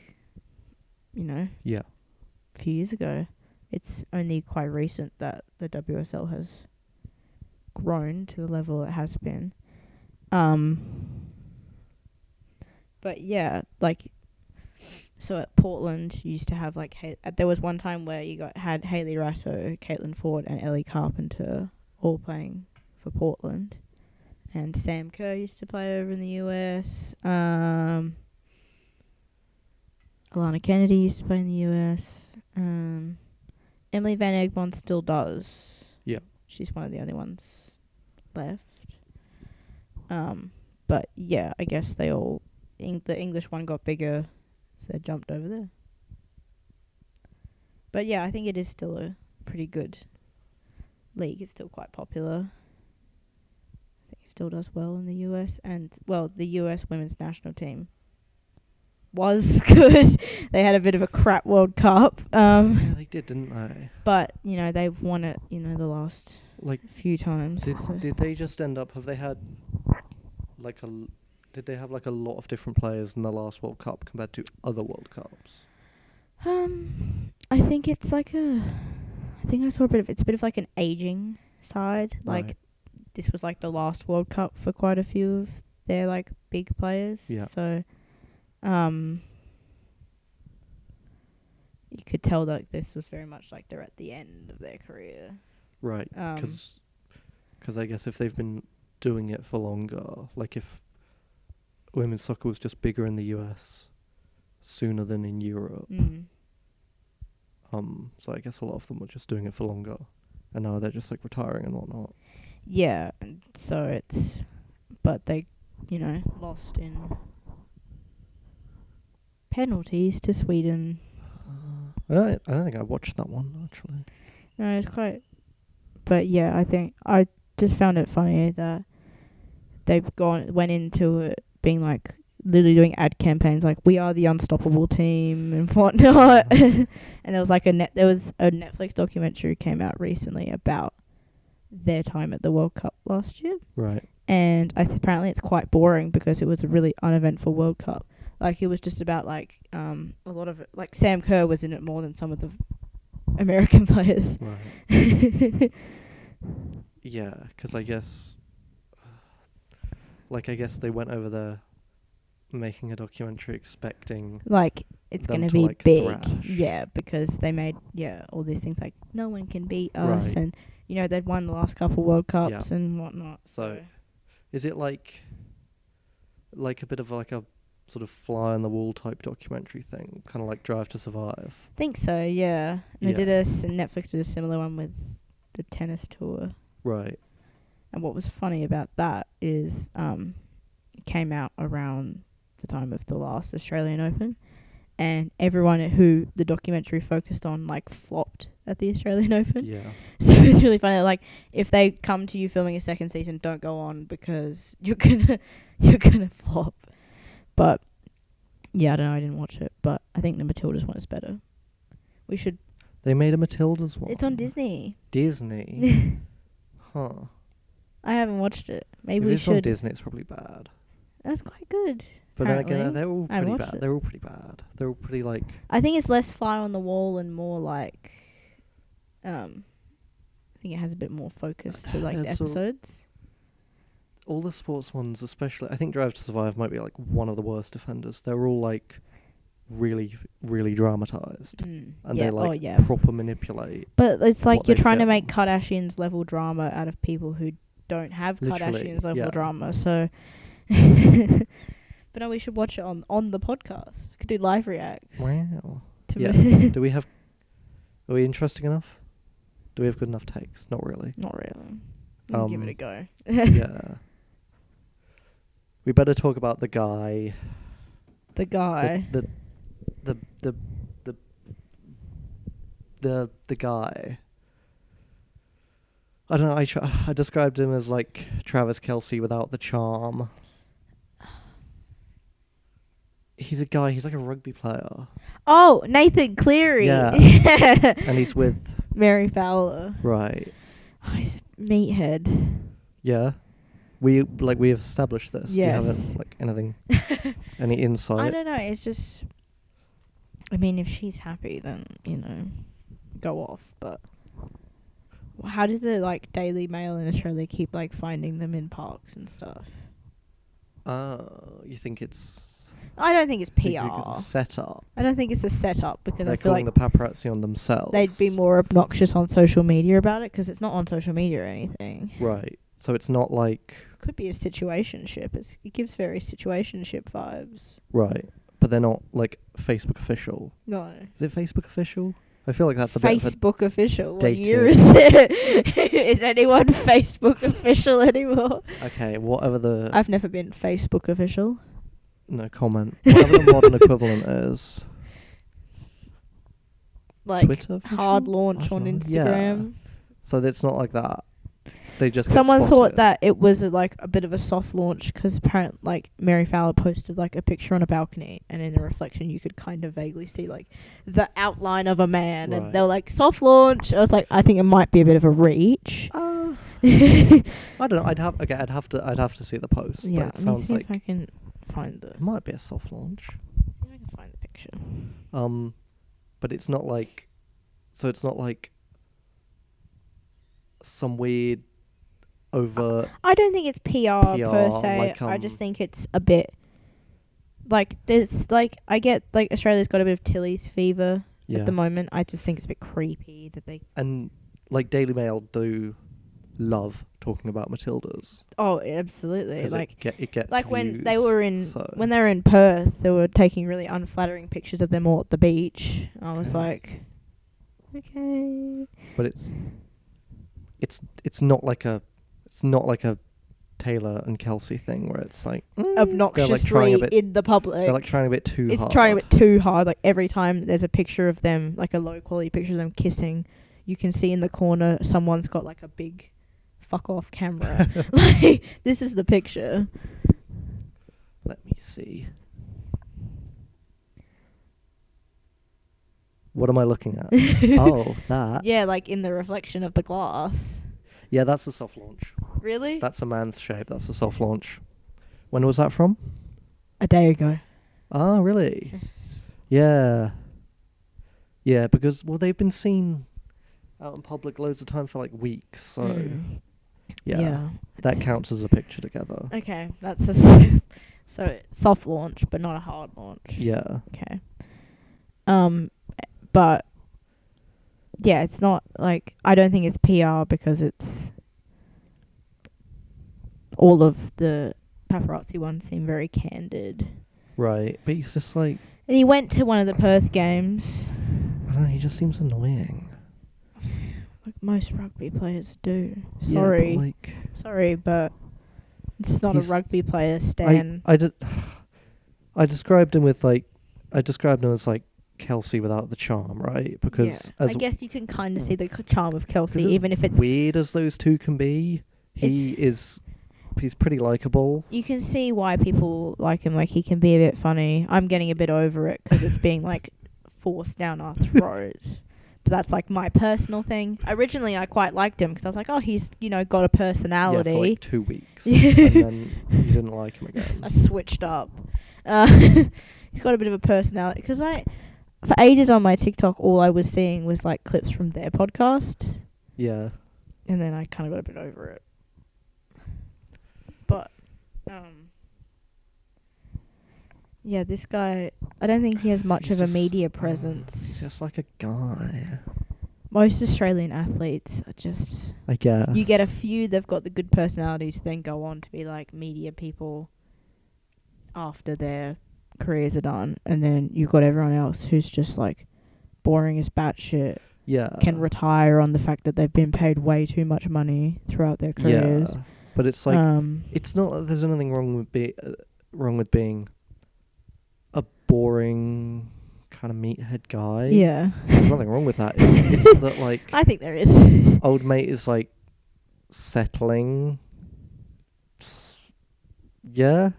Speaker 1: Yeah.
Speaker 2: A few years ago. It's only quite recent that the WSL has grown to the level it has been. But yeah, So at Portland, you used to have like there was one time where had Hayley Raso, Caitlin Ford, and Ellie Carpenter all playing for Portland, and Sam Kerr used to play over in the US. Alana Kennedy used to play in the US. Emily Van Egmond still does.
Speaker 1: Yeah.
Speaker 2: She's one of the only ones left. But yeah, I guess they all the English one got bigger, so they jumped over there. But yeah, I think it is still a pretty good league. It's still quite popular. I think it still does well in the US, and well, the US women's national team was good. They had a bit of a crap World Cup.
Speaker 1: Yeah, they did, didn't they?
Speaker 2: But they've won it. The last few times.
Speaker 1: Did they just end up? Have they had Did they have a lot of different players in the last World Cup compared to other World Cups?
Speaker 2: I think it's I think I saw it's a bit of an aging side.
Speaker 1: Right.
Speaker 2: This was the last World Cup for quite a few of their big players.
Speaker 1: Yeah.
Speaker 2: So, you could tell that this was very much they're at the end of their career.
Speaker 1: Right. Because I guess if they've been doing it for longer, if women's soccer was just bigger in the US sooner than in Europe, so I guess a lot of them were just doing it for longer, and now they're just retiring and whatnot.
Speaker 2: Yeah, and so but they, lost in penalties to Sweden.
Speaker 1: I don't think I watched that one actually.
Speaker 2: No, it's quite. But yeah, I think I just found it funny that they've went into it being literally doing ad campaigns we are the unstoppable team and whatnot. And there was there was a Netflix documentary came out recently about their time at the World Cup last year.
Speaker 1: Right.
Speaker 2: And apparently it's quite boring because it was a really uneventful World Cup. It was just about a lot of it. Sam Kerr was in it more than some of the American players.
Speaker 1: Right. Yeah, because I guess they went over there making a documentary expecting
Speaker 2: it's
Speaker 1: them
Speaker 2: going to be big.
Speaker 1: Thrash.
Speaker 2: Yeah, because they made all these things no one can beat us,
Speaker 1: Right.
Speaker 2: and they've won the last couple World Cups and whatnot.
Speaker 1: So is it a bit of a sort of fly on the wall type documentary thing, kind of like Drive to Survive?
Speaker 2: I think so, yeah. And they did Netflix did a similar one with the tennis tour.
Speaker 1: Right.
Speaker 2: And what was funny about that is it came out around the time of the last Australian Open, and everyone who the documentary focused on flopped at the Australian Open.
Speaker 1: Yeah.
Speaker 2: So it's really funny. If they come to you filming a second season, don't go on because you're gonna flop. But yeah, I don't know. I didn't watch it, but I think the Matildas one is better. We should.
Speaker 1: They made a Matildas one.
Speaker 2: It's on Disney.
Speaker 1: Disney. Huh.
Speaker 2: I haven't watched it. Maybe
Speaker 1: if
Speaker 2: we
Speaker 1: it's
Speaker 2: should.
Speaker 1: on Disney, it's probably bad.
Speaker 2: That's quite good.
Speaker 1: But then again,
Speaker 2: apparently.
Speaker 1: they're all
Speaker 2: I
Speaker 1: pretty
Speaker 2: watched
Speaker 1: bad.
Speaker 2: it.
Speaker 1: They're all pretty bad. They're all pretty
Speaker 2: I think it's less fly on the wall and more I think it has a bit more focus to the episodes.
Speaker 1: All the sports ones, especially, I think Drive to Survive might be one of the worst offenders. They're all really, really dramatized, and they proper manipulate.
Speaker 2: But it's
Speaker 1: what
Speaker 2: you're
Speaker 1: they
Speaker 2: trying to
Speaker 1: film.
Speaker 2: make Kardashians level drama out of people who don't have
Speaker 1: Literally,
Speaker 2: Kardashians level
Speaker 1: yeah.
Speaker 2: drama. So, but no, we should watch it on the podcast. We could do live reacts.
Speaker 1: Wow.
Speaker 2: To
Speaker 1: Yeah. Are we interesting enough? Do we have good enough takes? Not really.
Speaker 2: Not really. We'll give it a go.
Speaker 1: Yeah. We better talk about the guy.
Speaker 2: The guy.
Speaker 1: The guy. I don't know. I described him as Travis Kelce without the charm. He's a guy. He's a rugby player.
Speaker 2: Oh, Nathan Cleary.
Speaker 1: Yeah. And he's with
Speaker 2: Mary Fowler.
Speaker 1: right.
Speaker 2: Oh, he's a meathead.
Speaker 1: Yeah. We have established this.
Speaker 2: Yes.
Speaker 1: You haven't anything, any insight.
Speaker 2: I don't know. It's just. I mean, if she's happy, then go off. But how does the Daily Mail in Australia keep finding them in parks and stuff?
Speaker 1: You think it's
Speaker 2: I don't think it's
Speaker 1: Do you think
Speaker 2: PR.
Speaker 1: it's a setup?
Speaker 2: I don't think it's a setup because
Speaker 1: They're
Speaker 2: I feel
Speaker 1: calling
Speaker 2: like
Speaker 1: the paparazzi on themselves.
Speaker 2: they'd be more obnoxious on social media about it because it's not on social media or anything.
Speaker 1: Right. So it's not like...
Speaker 2: Could be a situationship. It gives very situationship vibes.
Speaker 1: Right. But they're not, like, Facebook official.
Speaker 2: No.
Speaker 1: Is it Facebook official? I feel like that's a bit of a...
Speaker 2: Facebook official. What
Speaker 1: dated-
Speaker 2: year is it? Is anyone Facebook official anymore?
Speaker 1: Okay, whatever the...
Speaker 2: I've never been Facebook official.
Speaker 1: No comment. Whatever the modern equivalent is.
Speaker 2: Like
Speaker 1: Twitter official?
Speaker 2: hard
Speaker 1: I
Speaker 2: launch
Speaker 1: don't
Speaker 2: on
Speaker 1: know.
Speaker 2: Instagram.
Speaker 1: So it's not like that. They just get
Speaker 2: Someone
Speaker 1: spotted.
Speaker 2: thought that it was like a bit of a soft launch because apparently, like Mary Fowler posted like a picture on a balcony, and in the reflection you could kind of vaguely see like the outline of a man,
Speaker 1: Right.
Speaker 2: and they were like soft launch. I was like, I think it might be a bit of a reach.
Speaker 1: I don't know. I'd have to see the post.
Speaker 2: Yeah,
Speaker 1: But it
Speaker 2: let me
Speaker 1: sounds
Speaker 2: see
Speaker 1: like
Speaker 2: if I can find the.
Speaker 1: it might be a soft launch.
Speaker 2: See if I can find the picture.
Speaker 1: But it's not like. So it's not like some weird overt.
Speaker 2: I don't think it's PR per
Speaker 1: PR,
Speaker 2: se.
Speaker 1: like,
Speaker 2: I just think it's a bit like there's like I get like Australia's got a bit of Tilly's fever
Speaker 1: Yeah.
Speaker 2: at the moment. I just think it's a bit creepy that they.
Speaker 1: And like Daily Mail do love talking about Matildas.
Speaker 2: Oh, absolutely!
Speaker 1: 'Cause
Speaker 2: Like
Speaker 1: it gets
Speaker 2: like when
Speaker 1: views,
Speaker 2: they were in
Speaker 1: so-
Speaker 2: when they were in Perth, they were taking really unflattering pictures of them all at the beach. I was
Speaker 1: Okay.
Speaker 2: like, okay.
Speaker 1: But it's not like a Taylor and Kelsey thing where it's like
Speaker 2: Obnoxiously
Speaker 1: bit-
Speaker 2: in the public.
Speaker 1: they're like trying a bit too
Speaker 2: It's
Speaker 1: hard.
Speaker 2: trying a bit too hard. Like every time there's a picture of them, like a low quality picture of them kissing, you can see in the corner someone's got like a big fuck off camera. Like this is the picture.
Speaker 1: Let me see. What am I looking at? Oh, that.
Speaker 2: Yeah, like in the reflection of the glass.
Speaker 1: Yeah, that's a soft launch.
Speaker 2: Really?
Speaker 1: That's a man's shape. That's a soft launch. When was that from?
Speaker 2: A day ago.
Speaker 1: Ah, really? Yeah. Yeah, because they've been seen out in public loads of time for like weeks, so yeah, that
Speaker 2: it's-
Speaker 1: counts as a picture together.
Speaker 2: Okay, that's a so soft launch, but not a hard launch.
Speaker 1: Yeah.
Speaker 2: Okay. But yeah, it's not like I don't think it's PR because it's all of the paparazzi ones seem very candid.
Speaker 1: Right, but he's just like,
Speaker 2: And he went to one of the Perth games,
Speaker 1: I don't know, he just seems annoying.
Speaker 2: like most rugby players do.
Speaker 1: Yeah,
Speaker 2: Sorry,
Speaker 1: but like,
Speaker 2: sorry, but it's not a
Speaker 1: He's-
Speaker 2: rugby player, Stan.
Speaker 1: I described him as like Kelsey without the charm, right? Because
Speaker 2: yeah.
Speaker 1: as
Speaker 2: I guess you can kind of see the charm of Kelsey,
Speaker 1: as
Speaker 2: even if it's
Speaker 1: weird as those two can be, he's pretty likable.
Speaker 2: you can see why people like him. Like he can be a bit funny. I'm getting a bit over it because it's being like forced down our throats. But that's like my personal thing. Originally, I quite liked him because I was like, oh, he's got a personality.
Speaker 1: Yeah, for like 2 weeks, and then you didn't like him again.
Speaker 2: I switched up. He's got a bit of a personality because for ages on my TikTok, all I was seeing was like clips from their podcast,
Speaker 1: Yeah,
Speaker 2: and then I kind of got a bit over it. But, yeah, this guy, I don't think he has much
Speaker 1: He's
Speaker 2: of a
Speaker 1: just-
Speaker 2: media
Speaker 1: he's
Speaker 2: presence.
Speaker 1: just like a guy,
Speaker 2: Most Australian athletes are just,
Speaker 1: I guess.
Speaker 2: you get a few, they've got the good personalities, then go on to be like media people after their careers are done, and then you've got everyone else who's just like boring as batshit,
Speaker 1: yeah,
Speaker 2: can retire on the fact that they've been paid way too much money throughout their careers.
Speaker 1: Yeah, but it's like it's not that there's anything wrong with being a boring kind of meathead guy.
Speaker 2: Yeah.
Speaker 1: There's nothing wrong with that. It's that like
Speaker 2: I think there is.
Speaker 1: old mate is like settling. Yeah,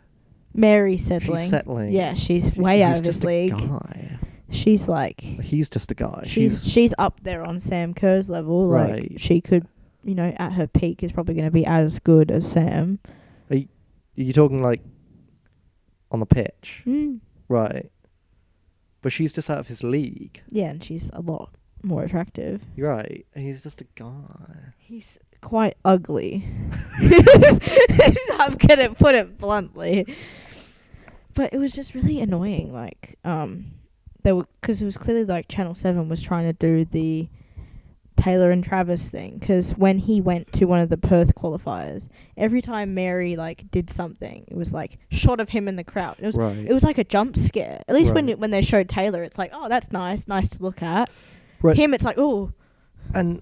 Speaker 2: Mary settling.
Speaker 1: she's settling.
Speaker 2: Yeah, she's way out
Speaker 1: He's
Speaker 2: of his
Speaker 1: just a
Speaker 2: league.
Speaker 1: guy.
Speaker 2: She's like
Speaker 1: He's just a guy.
Speaker 2: she's up there on Sam Kerr's level. Like
Speaker 1: Right.
Speaker 2: she could, at her peak is probably going to be as good as Sam.
Speaker 1: Are you talking like on the pitch?
Speaker 2: Mm.
Speaker 1: Right. But she's just out of his league.
Speaker 2: Yeah, and she's a lot more attractive.
Speaker 1: You're right. He's just a guy.
Speaker 2: He's quite ugly. I'm going to put it bluntly. But it was just really annoying. Like, they were, because it was clearly like Channel 7 was trying to do the Taylor and Travis thing. Because when he went to one of the Perth qualifiers, every time Mary like did something, it was like shot of him in the crowd. It was
Speaker 1: Right.
Speaker 2: it was like a jump scare. At least
Speaker 1: Right.
Speaker 2: when they showed Taylor, it's like, oh, that's nice to look at.
Speaker 1: Right.
Speaker 2: Him, it's like, oh,
Speaker 1: And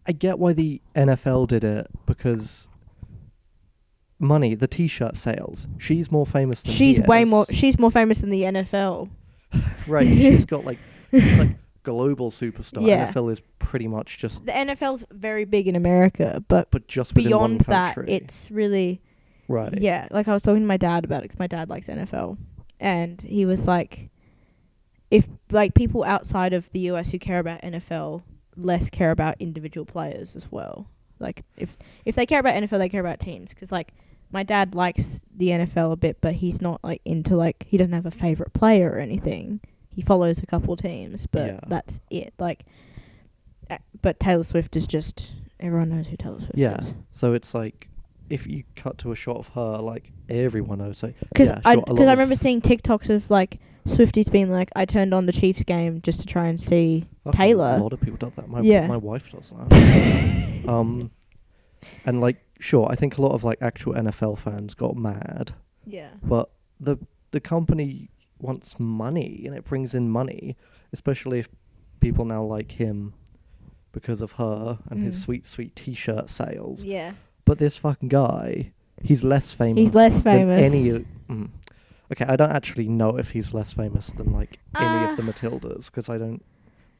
Speaker 1: I get why the NFL did it, because money, the T-shirt sales. She's more famous than he
Speaker 2: she's way
Speaker 1: is.
Speaker 2: more. She's more famous than the NFL.
Speaker 1: Right. She's got like, it's like global superstar.
Speaker 2: Yeah.
Speaker 1: NFL is pretty much just,
Speaker 2: The NFL's very big in America, but
Speaker 1: just within one
Speaker 2: beyond that,
Speaker 1: country.
Speaker 2: it's really
Speaker 1: right.
Speaker 2: yeah. Like I was talking to my dad about it, because my dad likes NFL, and he was like, if like people outside of the US who care about NFL less care about individual players as well. Like if they care about NFL, they care about teams. Because like my dad likes the NFL a bit, but he's not like into like, he doesn't have a favorite player or anything. He follows a couple teams, but
Speaker 1: Yeah.
Speaker 2: that's it. Like, but Taylor Swift is just, everyone knows who Taylor Swift
Speaker 1: Yeah.
Speaker 2: is.
Speaker 1: So it's like, if you cut to a shot of her, like everyone knows. Like,
Speaker 2: Because
Speaker 1: yeah,
Speaker 2: I
Speaker 1: sure, a lot
Speaker 2: remember
Speaker 1: of-
Speaker 2: seeing TikToks of like Swifties being like, I turned on the Chiefs game just to try and see
Speaker 1: Oh,
Speaker 2: Taylor.
Speaker 1: A lot of people do that.
Speaker 2: Yeah.
Speaker 1: My wife does that. And like, sure, I think a lot of like actual NFL fans got mad,
Speaker 2: Yeah.
Speaker 1: but the company wants money, and it brings in money, especially if people now like him because of her and his
Speaker 2: Mm.
Speaker 1: sweet T-shirt sales.
Speaker 2: Yeah.
Speaker 1: But this fucking guy, he's less famous.
Speaker 2: He's less
Speaker 1: than
Speaker 2: famous.
Speaker 1: any. Okay, I don't actually know if he's less famous than like any of the Matildas, because I don't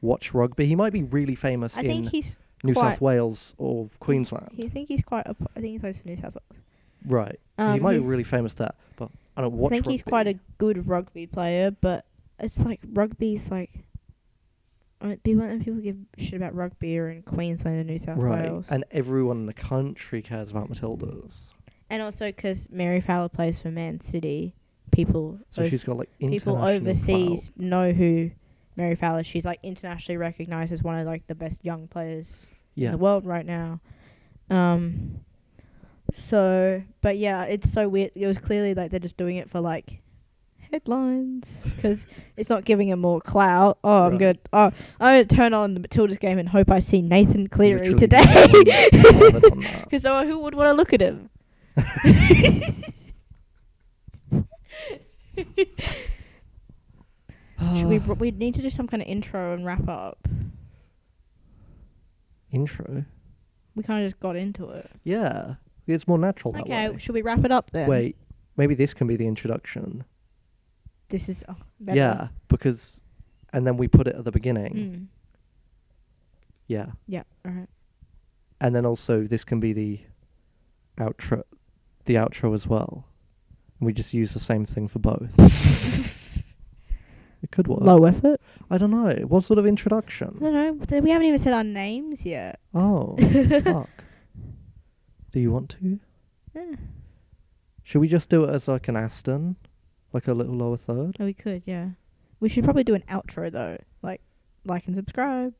Speaker 1: watch rugby. He might be really famous
Speaker 2: I
Speaker 1: in
Speaker 2: think he's
Speaker 1: New
Speaker 2: quite-
Speaker 1: South Wales or Queensland.
Speaker 2: I think he's quite. I think he plays for New South Wales.
Speaker 1: Right. He might be
Speaker 2: he's-
Speaker 1: really famous there, but I don't watch
Speaker 2: I think he's quite a
Speaker 1: rugby.
Speaker 2: good rugby player, but it's like rugby's like. When people give shit about rugby or in Queensland and New South
Speaker 1: Right.
Speaker 2: Wales,
Speaker 1: And everyone in the country cares about Matildas.
Speaker 2: and also because Mary Fowler plays for Man City, people
Speaker 1: So she's got like international
Speaker 2: people overseas know who Mary Fowler is. She's like internationally recognized as one of like the best young players
Speaker 1: Yeah.
Speaker 2: in the world right now. So, but yeah, it's so weird. It was clearly like they're just doing it for like headlines, because it's not giving him more clout. Oh,
Speaker 1: Right.
Speaker 2: I'm gonna turn on the Matildas game and hope I see Nathan Cleary
Speaker 1: Literally
Speaker 2: today.
Speaker 1: no one's bothered on that.
Speaker 2: Because who would want to look at him? Should we need to do some kind of intro and wrap up.
Speaker 1: Intro?
Speaker 2: We kind of just got into it.
Speaker 1: Yeah. It's more natural that
Speaker 2: Okay,
Speaker 1: way.
Speaker 2: should we wrap it up then?
Speaker 1: Wait, maybe this can be the introduction.
Speaker 2: This is better.
Speaker 1: Yeah, because, and then we put it at the beginning.
Speaker 2: Mm.
Speaker 1: Yeah.
Speaker 2: Yeah. All right.
Speaker 1: And then also this can be the outro as well. And we just use the same thing for both. It could work.
Speaker 2: Low effort.
Speaker 1: I don't know. What sort of
Speaker 2: I
Speaker 1: introduction?
Speaker 2: don't know. We haven't even said our names yet.
Speaker 1: Oh, fuck. Do you want to?
Speaker 2: Yeah.
Speaker 1: Should we just do it as like an Aston? Like a little lower third?
Speaker 2: Oh, we could. Yeah. We should probably do an outro though. Like and subscribe.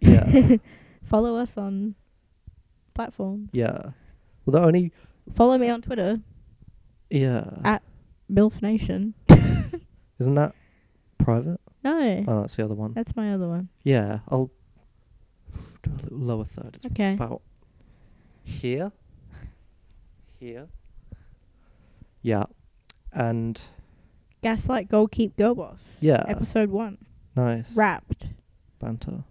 Speaker 1: Yeah.
Speaker 2: Follow us on platforms.
Speaker 1: Yeah. Well, the only...
Speaker 2: Follow me on Twitter.
Speaker 1: Yeah.
Speaker 2: MILFNation.
Speaker 1: Isn't that private?
Speaker 2: No,
Speaker 1: Oh, no, that's the other one.
Speaker 2: that's my other one.
Speaker 1: Yeah, I'll do a little lower third. It's
Speaker 2: Okay.
Speaker 1: about here. Here. Yeah. And
Speaker 2: Gaslight, Goal Keep, Girl Boss.
Speaker 1: yeah.
Speaker 2: Episode 1.
Speaker 1: Nice.
Speaker 2: Wrapped.
Speaker 1: Banter.